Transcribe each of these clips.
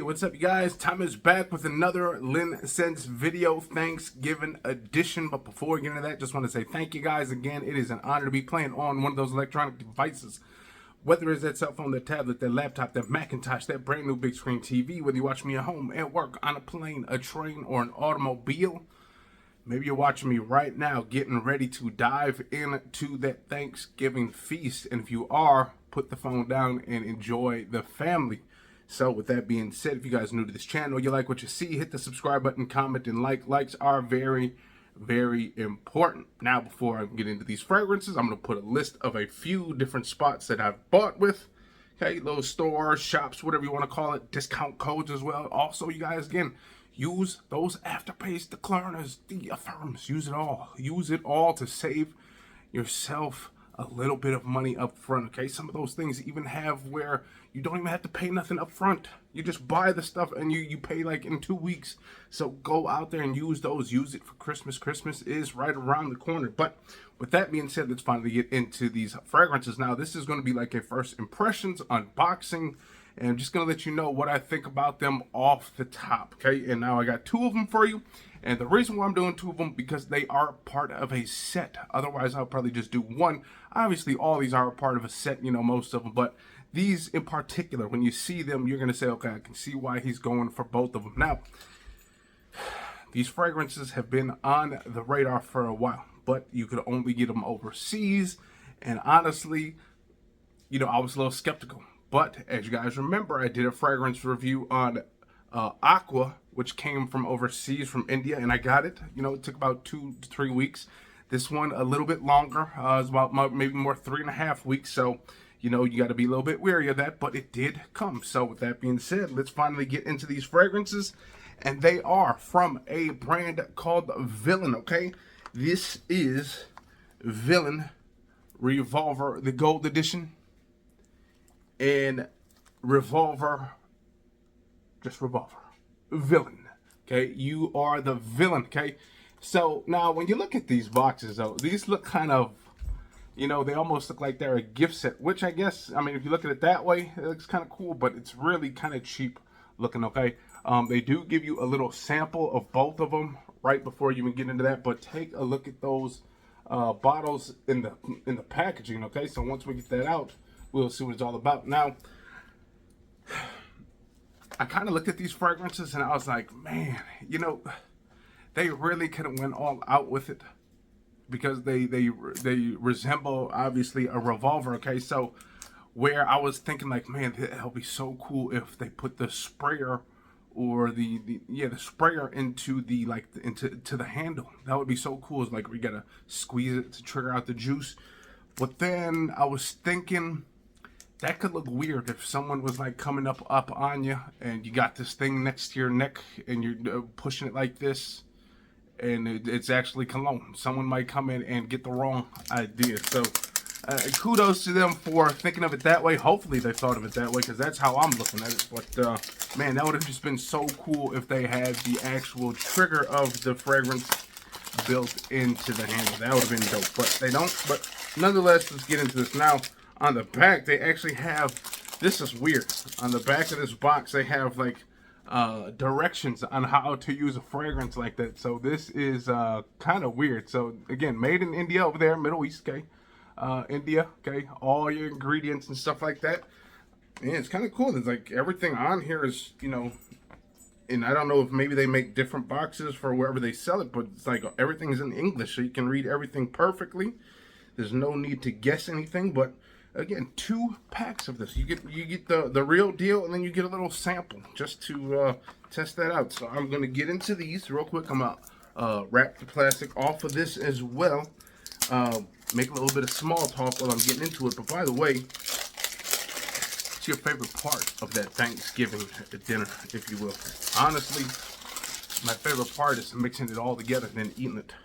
What's up, you guys? Tom is back with another Lynn Sense video, Thanksgiving edition. But before we get into that, just want to say thank you guys again. It is an honor to be playing on one of those electronic devices. Whether it's that cell phone, that tablet, that laptop, that Macintosh, that brand new big screen TV, whether you watch me at home, at work, on a plane, a train, or an automobile. Maybe you're watching me right now getting ready to dive into that Thanksgiving feast. And if you are, put the phone down and enjoy the family. So with that being said, if you guys are new to this channel, you like what you see, hit the subscribe button, comment, and like. Likes are very, very important. Now, before I get into these fragrances, I'm going to put a list of a few different spots that I've bought with. Okay, those stores, shops, whatever you want to call it, discount codes as well. Also, you guys, again, use those Afterpays, the Klarnas, the Affirms. Use it all. Use it all to save yourself a little bit of money up front. Okay, some of those things even have where you don't even have to pay nothing up front. You just buy the stuff and you pay like in 2 weeks. So go out there and use those. Use it for Christmas. Christmas is right around the corner. But with that being said, let's finally get into these fragrances. Now, this is going to be like a first impressions unboxing, and I'm just going to let you know what I think about them off the top, okay? And now I got 2 of them for you. And the reason why I'm doing 2 of them, because they are part of a set. Otherwise, I'll probably just do 1. Obviously, all these are a part of a set, you know, most of them. But these in particular, when you see them, you're going to say, okay, I can see why he's going for both of them. Now, these fragrances have been on the radar for a while, but you could only get them overseas. And honestly, you know, I was a little skeptical. But as you guys remember, I did a fragrance review on Aqua, which came from overseas, from India, and I got it. You know, it took about 2 to 3 weeks. This one a little bit longer. It's about maybe more 3.5 weeks. So, you know, you got to be a little bit wary of that, but it did come. So with that being said, let's finally get into these fragrances. And they are from a brand called Villain, okay? This is Villain Revolver, the gold edition. And Revolver, just Revolver. Villain, okay? You are the villain, okay? So now when you look at these boxes, though, these look kind of, you know, they almost look like they're a gift set, which I guess, I mean, if you look at it that way, it looks kind of cool, but it's really kind of cheap looking, okay? They do give you a little sample of both of them right before you even get into that, but take a look at those bottles in the packaging, okay? So once we get that out, we'll see what it's all about. Now, I kind of looked at these fragrances and I was like, man, you know, they really could have went all out with it, because they resemble obviously a revolver, okay? So where I was thinking like, man, it'll be so cool if they put the sprayer or the sprayer into the into the handle. That would be so cool. It's like we gotta squeeze it to trigger out the juice. But then I was thinking that could look weird if someone was like coming up on you and you got this thing next to your neck and you're pushing it like this, and it's actually cologne. Someone might come in and get the wrong idea. So kudos to them for thinking of it that way. Hopefully they thought of it that way, because that's how I'm looking at it. But man, that would have just been so cool if they had the actual trigger of the fragrance built into the handle. That would have been dope, but they don't. But nonetheless, let's get into this now. On the back, they actually have, this is weird, on the back of this box, they have like directions on how to use a fragrance like that. So this is kind of weird. So again, made in India over there, Middle East, okay? India, okay? All your ingredients and stuff like that. And it's kind of cool. It's like everything on here is, you know, and I don't know if maybe they make different boxes for wherever they sell it, but it's like everything is in English, so you can read everything perfectly. There's no need to guess anything, but again, 2 packs of this. You get the real deal, and then you get a little sample just to test that out. So I'm going to get into these real quick. I'm going to wrap the plastic off of this as well. Make a little bit of small talk while I'm getting into it. But by the way, what's your favorite part of that Thanksgiving dinner, if you will? Honestly, my favorite part is mixing it all together and then eating it.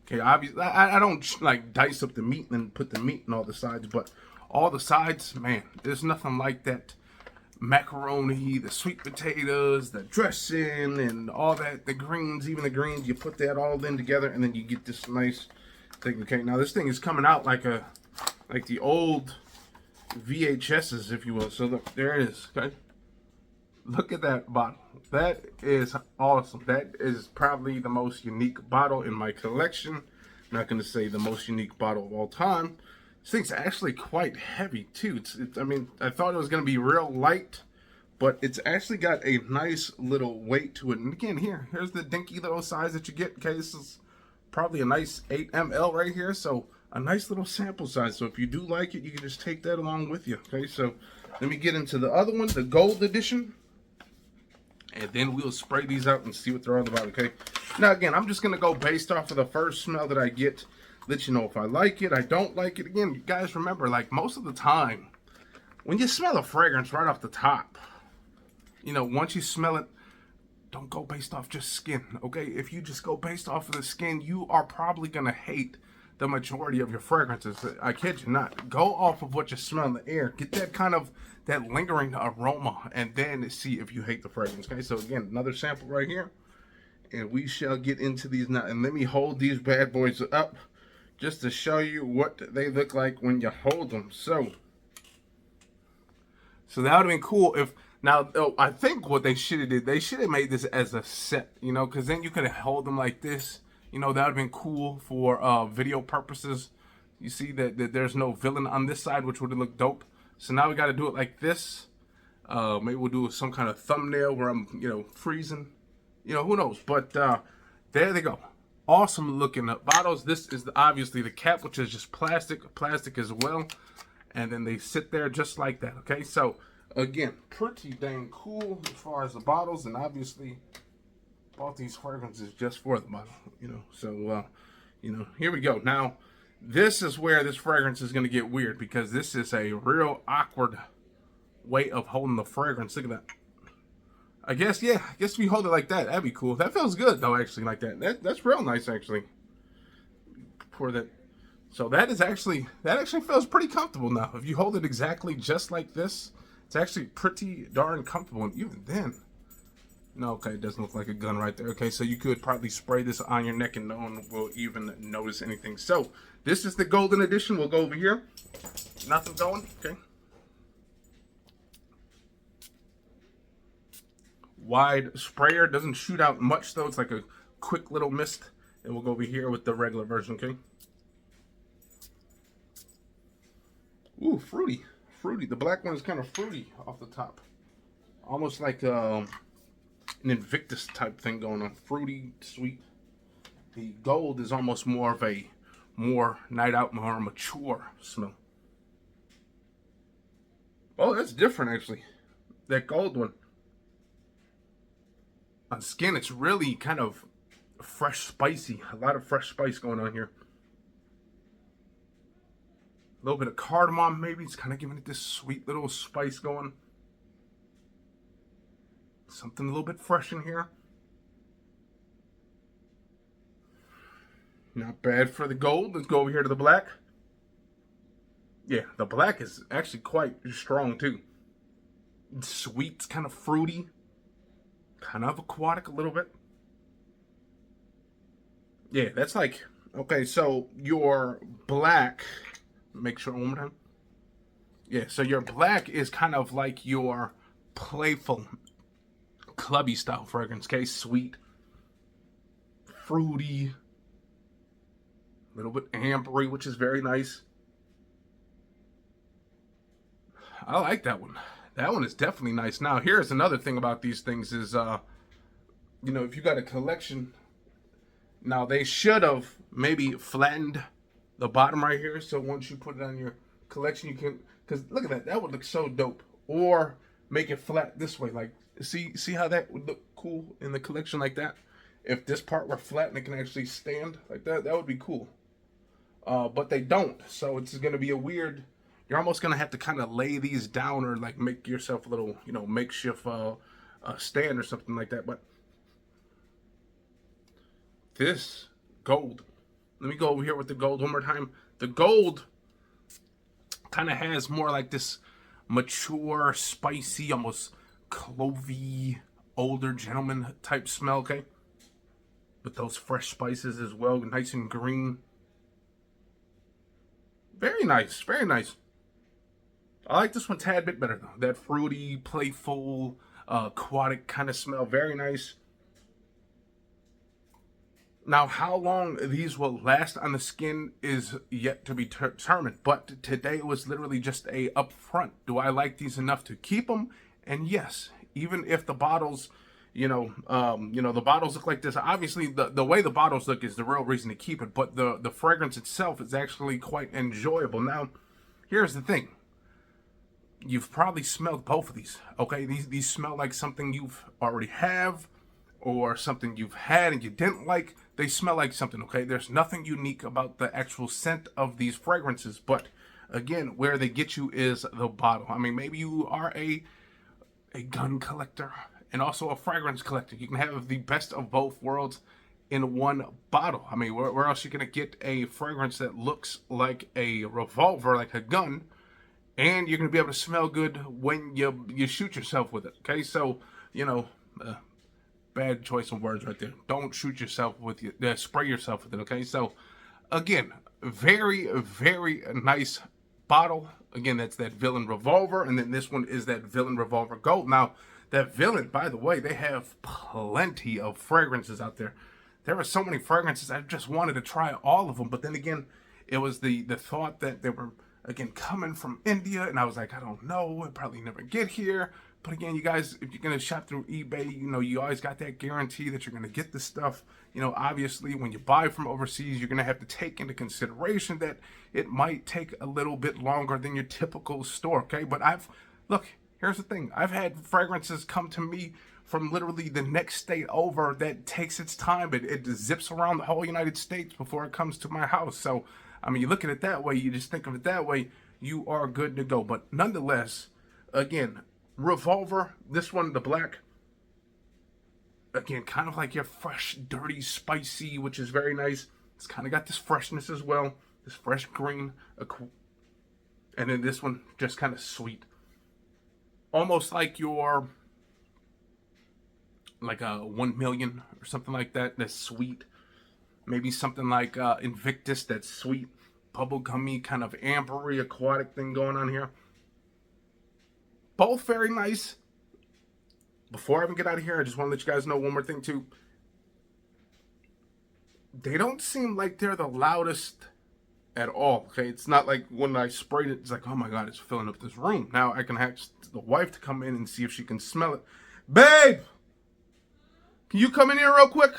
Okay, obviously, I don't like dice up the meat and put the meat in all the sides, but all the sides, man, there's nothing like that macaroni, the sweet potatoes, the dressing, and all that, the greens, even the greens, you put that all in together, and then you get this nice thing. Okay, now this thing is coming out like the old VHSs, if you will. So look, there it is, okay? Look at that bottle. That is awesome. That is probably the most unique bottle in my collection. I'm not going to say the most unique bottle of all time. This thing's actually quite heavy too. I mean, I thought it was going to be real light, but it's actually got a nice little weight to it. And again, here's the dinky little size that you get. Okay, this is probably a nice 8 ml right here. So a nice little sample size. So if you do like it, you can just take that along with you. Okay, so let me get into the other one, the gold edition. And then we'll spray these out and see what they're all about, okay? Now, again, I'm just going to go based off of the first smell that I get. Let you know if I like it, I don't like it. Again, you guys remember, like, most of the time, when you smell a fragrance right off the top, you know, once you smell it, don't go based off just skin, okay? If you just go based off of the skin, you are probably going to hate the majority of your fragrances. I kid you not. Go off of what you smell in the air. Get that kind of, that lingering aroma, and then see if you hate the fragrance, okay? So again, another sample right here, and we shall get into these now. And let me hold these bad boys up just to show you what they look like when you hold them. So that would have been cool if, now, I think what they should have did, they should have made this as a set, you know, because then you could have held them like this. You know, that would have been cool for video purposes. You see that there's no villain on this side, which would have looked dope. So now we got to do it like this. Maybe we'll do some kind of thumbnail where I'm, you know, freezing. You know, who knows? But there they go. Awesome looking bottles. This is obviously the cap, which is just plastic as well. And then they sit there just like that, okay? So, again, pretty dang cool as far as the bottles. And obviously, bought these fragrances just for the bottle, you know. So, you know, here we go. Now, this is where this fragrance is going to get weird, because this is a real awkward way of holding the fragrance. Look at that. I guess, yeah, I guess if you hold it like that, that'd be cool. That feels good, though, actually, like that. That's real nice, actually. Pour that. So that actually feels pretty comfortable now. If you hold it exactly just like this, it's actually pretty darn comfortable. And even then, no, okay, it doesn't look like a gun right there. Okay, so you could probably spray this on your neck and no one will even notice anything. So this is the golden edition. We'll go over here. Nothing going, okay. Wide sprayer, doesn't shoot out much though. It's like a quick little mist. And we'll go over here with the regular version, okay. Ooh, fruity. The black one is kind of fruity off the top. Almost like an Invictus type thing going on. Fruity, sweet. The gold is almost more of a night out, more mature smell. Oh, that's different actually. That gold one. On skin, it's really kind of fresh, spicy. A lot of fresh spice going on here. A little bit of cardamom, maybe. It's kind of giving it this sweet little spice going. Something a little bit fresh in here. Not bad for the gold. Let's go over here to the black. Yeah, the black is actually quite strong too. It's sweet, kind of fruity. Kind of aquatic a little bit. Yeah, that's like, okay, so your black, make sure one more time. Yeah, so your black is kind of like your playful, clubby style fragrance, okay? Sweet, fruity, a little bit ambery, which is very nice. I like that one. That one is definitely nice. Now, here's another thing about these things is, you know, if you got a collection, now they should have maybe flattened the bottom right here. So once you put it on your collection, you can, because look at that. That would look so dope. Or make it flat this way. Like, see how that would look cool in the collection like that? If this part were flat and it can actually stand like that, that would be cool. But they don't. So it's going to be a weird, you're almost going to have to kind of lay these down or like make yourself a little, you know, makeshift stand or something like that. But this gold, let me go over here with the gold one more time. The gold kind of has more like this mature, spicy, almost clovey, older gentleman type smell, okay? With those fresh spices as well, nice and green. Very nice, very nice. I like this one a tad bit better though. That fruity, playful, aquatic kind of smell. Very nice. Now, how long these will last on the skin is yet to be determined. But today was literally just a upfront. Do I like these enough to keep them? And yes, even if the bottles, the bottles look like this. Obviously, the way the bottles look is the real reason to keep it. But the fragrance itself is actually quite enjoyable. Now, here's the thing. You've probably smelled both of these. Okay, these smell like something you've already have, or something you've had and you didn't like. They smell like something, okay? There's nothing unique about the actual scent of these fragrances, but again, where they get you is the bottle. I mean, maybe you are a gun collector and also a fragrance collector. You can have the best of both worlds in one bottle. I mean, where else are you going to get a fragrance that looks like a revolver, like a gun, and you're going to be able to smell good when you shoot yourself with it, okay? So, bad choice of words right there. Don't shoot yourself with you. Spray yourself with it, okay? So, again, very, very nice bottle. Again, that's that Villain Revolver, and then this one is that Villain Revolver Gold. Now, that Villain, by the way, they have plenty of fragrances out there. There are so many fragrances. I just wanted to try all of them, but then again, it was the thought that they were, again, coming from India, and I was like, I don't know, it'll probably never get here. But again, you guys, if you're going to shop through eBay, you always got that guarantee that you're going to get the stuff. Obviously, when you buy from overseas, you're going to have to take into consideration that it might take a little bit longer than your typical store, okay? But look, here's the thing. I've had fragrances come to me from literally the next state over that takes its time. It zips around the whole United States before it comes to my house. So, I mean, you look at it that way, you just think of it that way, you are good to go. But nonetheless, again, Revolver, this one, the black, again, kind of like your fresh, dirty, spicy, which is very nice. It's kind of got this freshness as well, this fresh green, and then this one, just kind of sweet. Almost like your, like a 1 million or something like that, that's sweet. Maybe something like Invictus, that's sweet, bubblegummy, kind of ambery, aquatic thing going on here. Both very nice. Before I even get out of here, I just want to let you guys know one more thing too. They don't seem like they're the loudest at all, okay? It's not like when I sprayed it, it's like, oh my God, it's filling up this room. Now I can ask the wife to come in and see if she can smell it. Babe! Can you come in here real quick?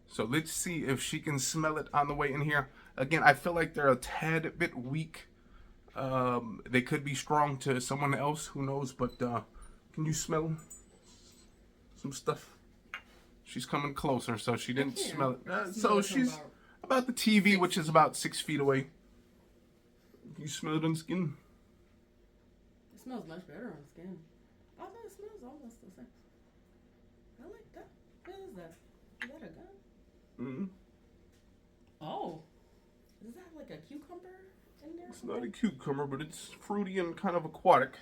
So let's see if she can smell it on the way in here. Again, I feel like they're a tad bit weak. They could be strong to someone else, who knows, but can you smell some stuff? She's coming closer, so she didn't smell it. So she's about the TV, which is about 6 feet away. You smell it on skin? It smells much better on skin. Although it smells almost the same. I like that. What is that? Is that a gun? Mm-hmm. Oh. Is that like a cucumber? It's not a cucumber, but it's fruity and kind of aquatic.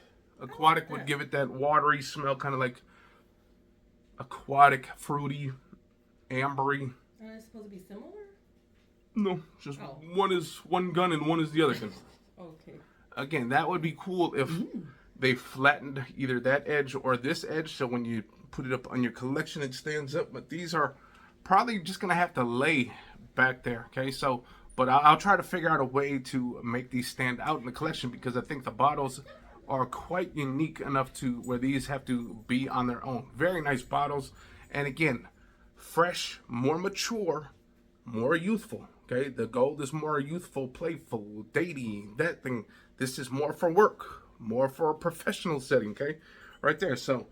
Aquatic would give it that watery smell, kind of like aquatic, fruity, ambery. Are they supposed to be similar? No, just one is one gun and one is the other gun. Okay. Again, that would be cool if they flattened either that edge or this edge, so when you put it up on your collection, it stands up. But these are probably just gonna have to lay back there. Okay, so. But I'll try to figure out a way to make these stand out in the collection, because I think the bottles are quite unique enough to where these have to be on their own. Very nice bottles. And again, fresh, more mature, more youthful. Okay, the gold is more youthful, playful, dating, that thing. This is more for work, more for a professional setting. Okay, right there. So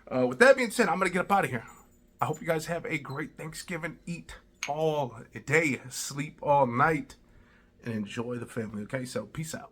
with that being said, I'm going to get up out of here. I hope you guys have a great Thanksgiving. Eat all day, sleep all night, and enjoy the family. Okay, so peace out.